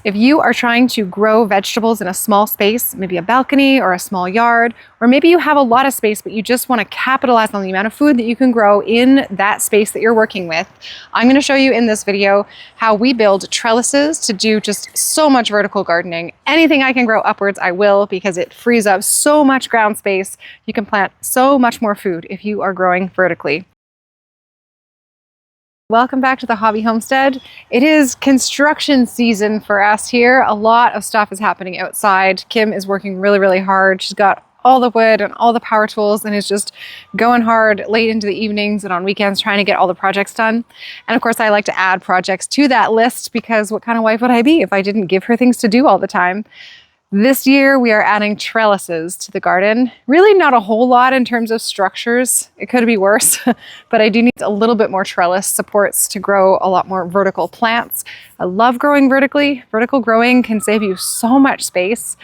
If you are trying to grow vegetables in a small space, maybe a balcony or a small yard, or maybe you have a lot of space but you just want to capitalize on the amount of food that you can grow in that space that you're working with, I'm going to show you in this video how we build trellises to do just so much vertical gardening. Anything I can grow upwards, I will, because it frees up so much ground space. You can plant so much more food if you are growing vertically. Welcome back to the Hobby Homestead. It is construction season for us here. A lot of stuff is happening outside. Kim is working really, really hard. She's got all the wood and all the power tools and is just going hard late into the evenings and on weekends trying to get all the projects done. And of course, I like to add projects to that list because what kind of wife would I be if I didn't give her things to do all the time? This year, we are adding trellises to the garden. Really not a whole lot in terms of structures. It could be worse, but I do need a little bit more trellis supports to grow a lot more vertical plants. I love growing vertically. Vertical growing can save you so much space.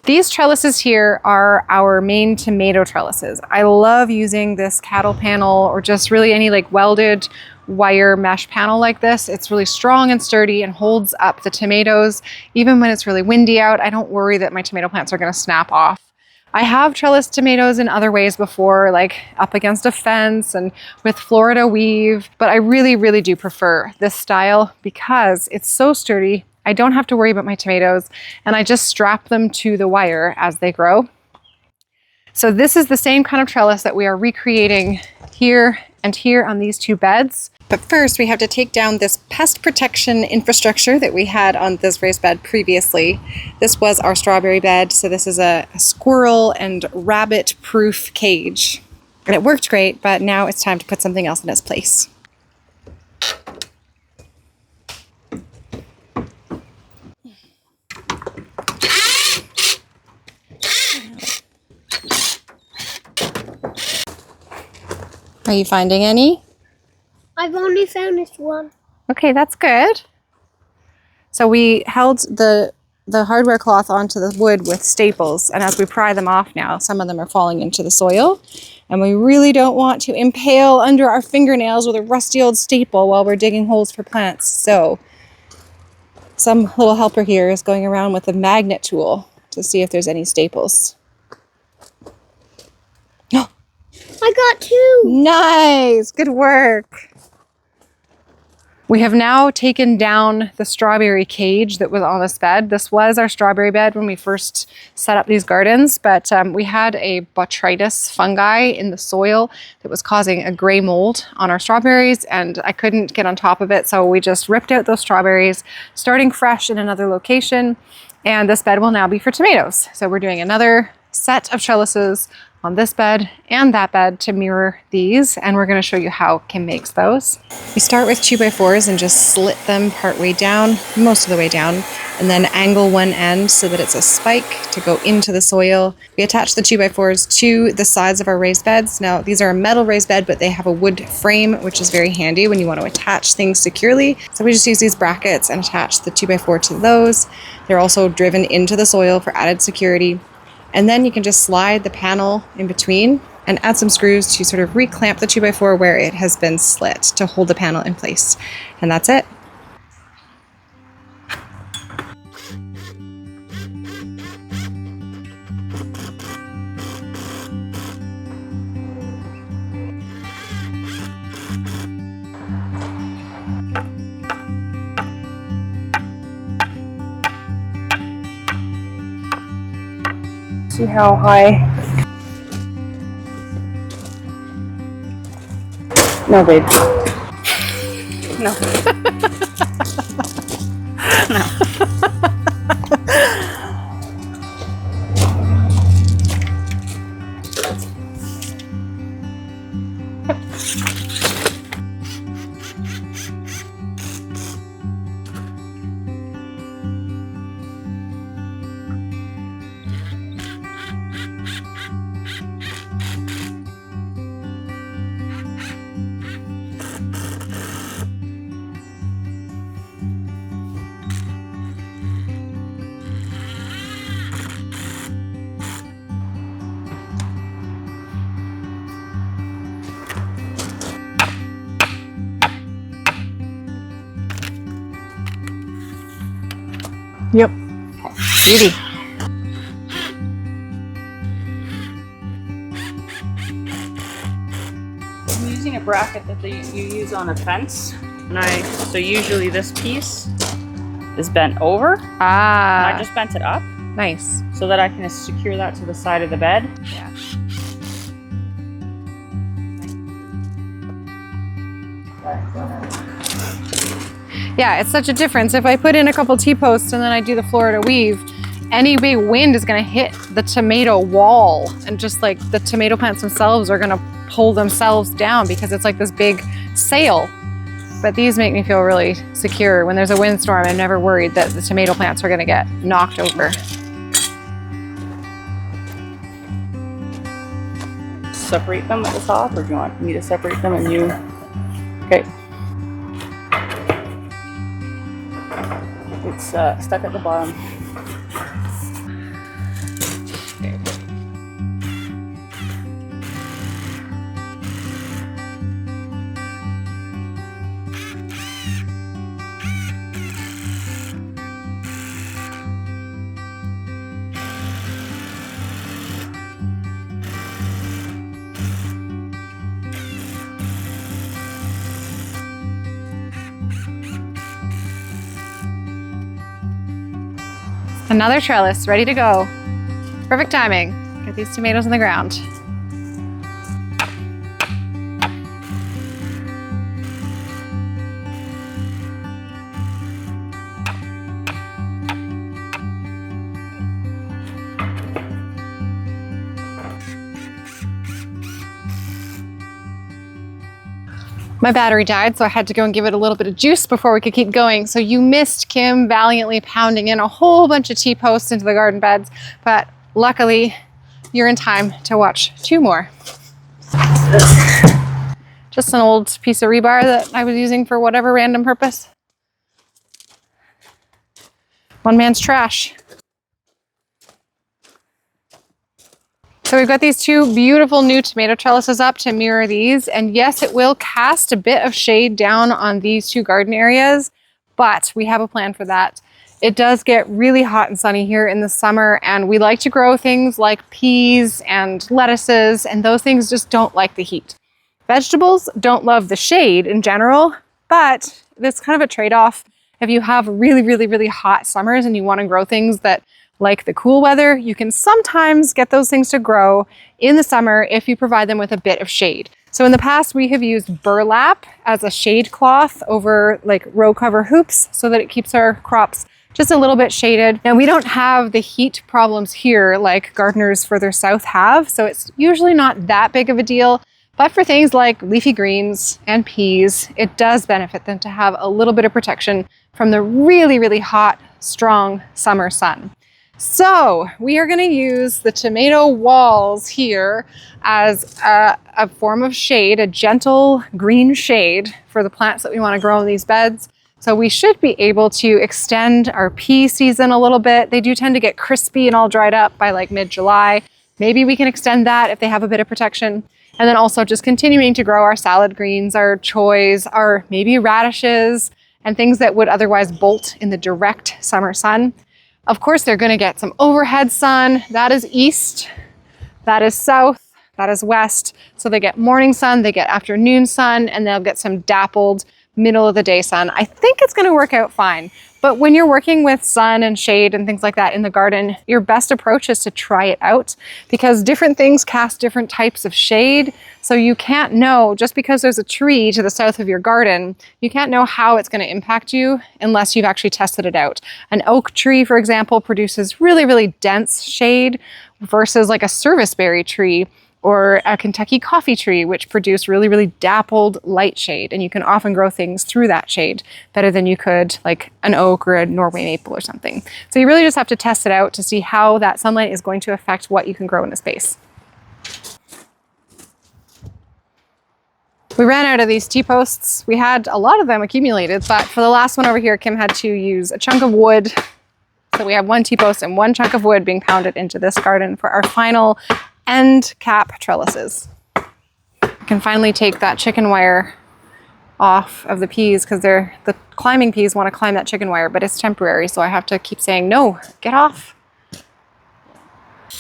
These trellises here are our main tomato trellises. I love using this cattle panel or just really any like welded wire mesh panel like this. It's really strong and sturdy and holds up the tomatoes. Even when it's really windy out, I don't worry that my tomato plants are going to snap off. I have trellis tomatoes in other ways before, like up against a fence and with Florida weave, but I really, really do prefer this style because it's so sturdy. I don't have to worry about my tomatoes and I just strap them to the wire as they grow. So this is the same kind of trellis that we are recreating here and here on these two beds. But first we have to take down this pest protection infrastructure that we had on this raised bed previously. This was our strawberry bed, so this is a squirrel and rabbit proof cage. And it worked great, but now it's time to put something else in its place. Are you finding any? I've only found this one. Okay, that's good. So we held the hardware cloth onto the wood with staples, and as we pry them off now, some of them are falling into the soil, and we really don't want to impale under our fingernails with a rusty old staple while we're digging holes for plants. So some little helper here is going around with a magnet tool to see if there's any staples. I got two. Nice, good work. We have now taken down the strawberry cage that was on this bed. This was our strawberry bed when we first set up these gardens, but we had a botrytis fungi in the soil that was causing a gray mold on our strawberries, and I couldn't get on top of it, so we just ripped out those strawberries, starting fresh in another location, and this bed will now be for tomatoes. So we're doing another set of trellises on this bed and that bed to mirror these, and we're going to show you how Kim makes those. We start with 2x4s and just slit them part way down, most of the way down, and then angle one end so that it's a spike to go into the soil. We attach the 2x4s to the sides of our raised beds. Now these are a metal raised bed, but they have a wood frame, which is very handy when you want to attach things securely. So we just use these brackets and attach the 2x4 to those. They're also driven into the soil for added security. And then you can just slide the panel in between and add some screws to sort of reclamp the 2x4 where it has been slit to hold the panel in place. And that's it. See how high? No, babe. No. No. Yep. Beauty. I'm using a bracket that you use on a fence. So usually this piece is bent over. Ah. And I just bent it up. Nice. So that I can secure that to the side of the bed. Yeah. Yeah, it's such a difference. If I put in a couple T-posts and then I do the Florida weave, any big wind is gonna hit the tomato wall, and just like the tomato plants themselves are gonna pull themselves down because it's like this big sail. But these make me feel really secure. When there's a windstorm, I'm never worried that the tomato plants are gonna get knocked over. Separate them at the top, or do you want me to separate them and you? Okay. It's stuck at the bottom. Another trellis ready to go. Perfect timing. Get these tomatoes in the ground. My battery died, so I had to go and give it a little bit of juice before we could keep going. So you missed Kim valiantly pounding in a whole bunch of T-posts into the garden beds, but luckily you're in time to watch 2 more. Just an old piece of rebar that I was using for whatever random purpose. One man's trash. So we've got these 2 beautiful new tomato trellises up to mirror these. And yes, it will cast a bit of shade down on these 2 garden areas, but we have a plan for that. It does get really hot and sunny here in the summer, and we like to grow things like peas and lettuces, and those things just don't like the heat. Vegetables don't love the shade in general, but it's kind of a trade-off. If you have really, really, really hot summers and you want to grow things that like the cool weather, you can sometimes get those things to grow in the summer if you provide them with a bit of shade. So in the past, we have used burlap as a shade cloth over like row cover hoops so that it keeps our crops just a little bit shaded. Now we don't have the heat problems here like gardeners further south have, so it's usually not that big of a deal. But for things like leafy greens and peas, it does benefit them to have a little bit of protection from the really, really hot, strong summer sun. So we are going to use the tomato walls here as a form of shade, a gentle green shade for the plants that we want to grow in these beds. So we should be able to extend our pea season a little bit. They do tend to get crispy and all dried up by like mid-July. Maybe we can extend that if they have a bit of protection. And then also just continuing to grow our salad greens, our choys, our maybe radishes, and things that would otherwise bolt in the direct summer sun. Of course, they're going to get some overhead sun. That is east, that is south, that is west. So they get morning sun, they get afternoon sun, and they'll get some dappled middle of the day sun. I think it's going to work out fine. But when you're working with sun and shade and things like that in the garden, your best approach is to try it out, because different things cast different types of shade. So you can't know, just because there's a tree to the south of your garden, you can't know how it's going to impact you unless you've actually tested it out. An oak tree, for example, produces really, really dense shade versus like a serviceberry tree or a Kentucky coffee tree, which produce really, really dappled light shade. And you can often grow things through that shade better than you could like an oak or a Norway maple or something. So you really just have to test it out to see how that sunlight is going to affect what you can grow in a space. We ran out of these T-posts. We had a lot of them accumulated, but for the last one over here, Kim had to use a chunk of wood. So we have 1 T-post and 1 chunk of wood being pounded into this garden for our final end cap trellises. I can finally take that chicken wire off of the peas because the climbing peas want to climb that chicken wire, but it's temporary, so I have to keep saying, no, get off.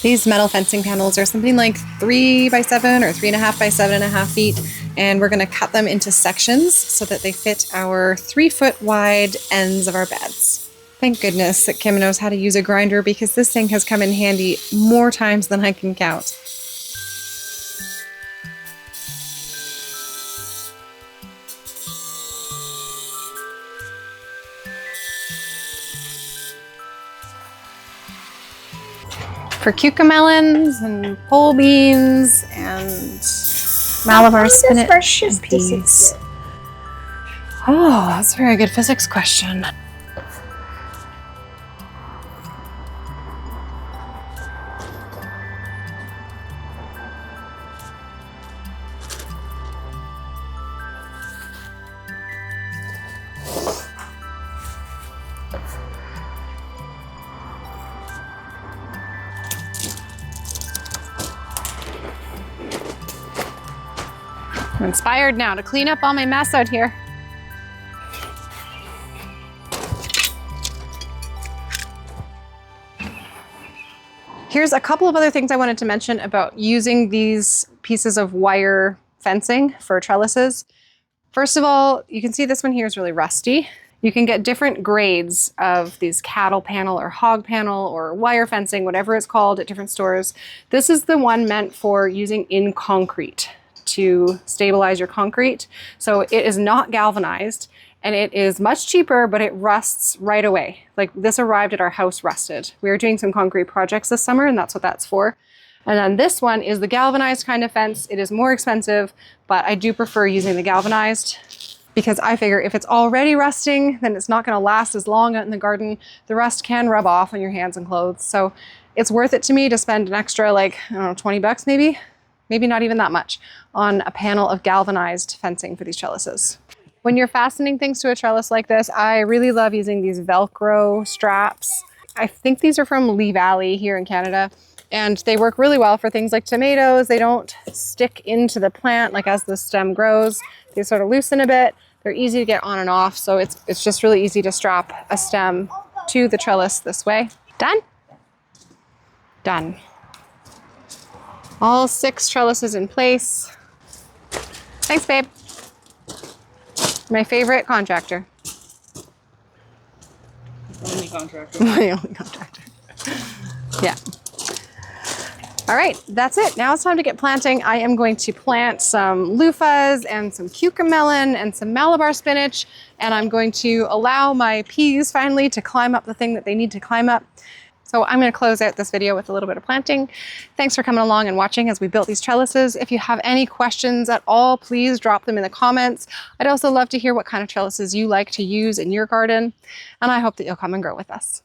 These metal fencing panels are something like 3 by 7 or 3.5 by 7.5 feet, and we're going to cut them into sections so that they fit our 3-foot wide ends of our beds. Thank goodness that Kim knows how to use a grinder, because this thing has come in handy more times than I can count. For cucamelons and pole beans and Malabar spinach and peas. Oh, that's a very good physics question. I'm inspired now to clean up all my mess out here. Here's a couple of other things I wanted to mention about using these pieces of wire fencing for trellises. First of all, you can see this one here is really rusty. You can get different grades of these cattle panel or hog panel or wire fencing, whatever it's called, at different stores. This is the one meant for using in concrete to stabilize your concrete. So it is not galvanized, and it is much cheaper, but it rusts right away. Like, this arrived at our house rusted. We were doing some concrete projects this summer, and that's what that's for. And then this one is the galvanized kind of fence. It is more expensive, but I do prefer using the galvanized, because I figure if it's already rusting, then it's not going to last as long out in the garden. The rust can rub off on your hands and clothes. So it's worth it to me to spend an extra, like, I don't know, 20 bucks maybe not even that much, on a panel of galvanized fencing for these trellises. When you're fastening things to a trellis like this, I really love using these Velcro straps. I think these are from Lee Valley here in Canada, and they work really well for things like tomatoes. They don't stick into the plant like as the stem grows. They sort of loosen a bit. They're easy to get on and off, so it's just really easy to strap a stem to the trellis this way. Done? Done. All 6 trellises in place. Thanks, babe. My favorite contractor. Only contractor. My only contractor. Yeah. All right, that's it. Now it's time to get planting. I am going to plant some loofahs and some cucamelon and some Malabar spinach, and I'm going to allow my peas finally to climb up the thing that they need to climb up. So I'm going to close out this video with a little bit of planting. Thanks for coming along and watching as we built these trellises. If you have any questions at all, please drop them in the comments. I'd also love to hear what kind of trellises you like to use in your garden, and I hope that you'll come and grow with us.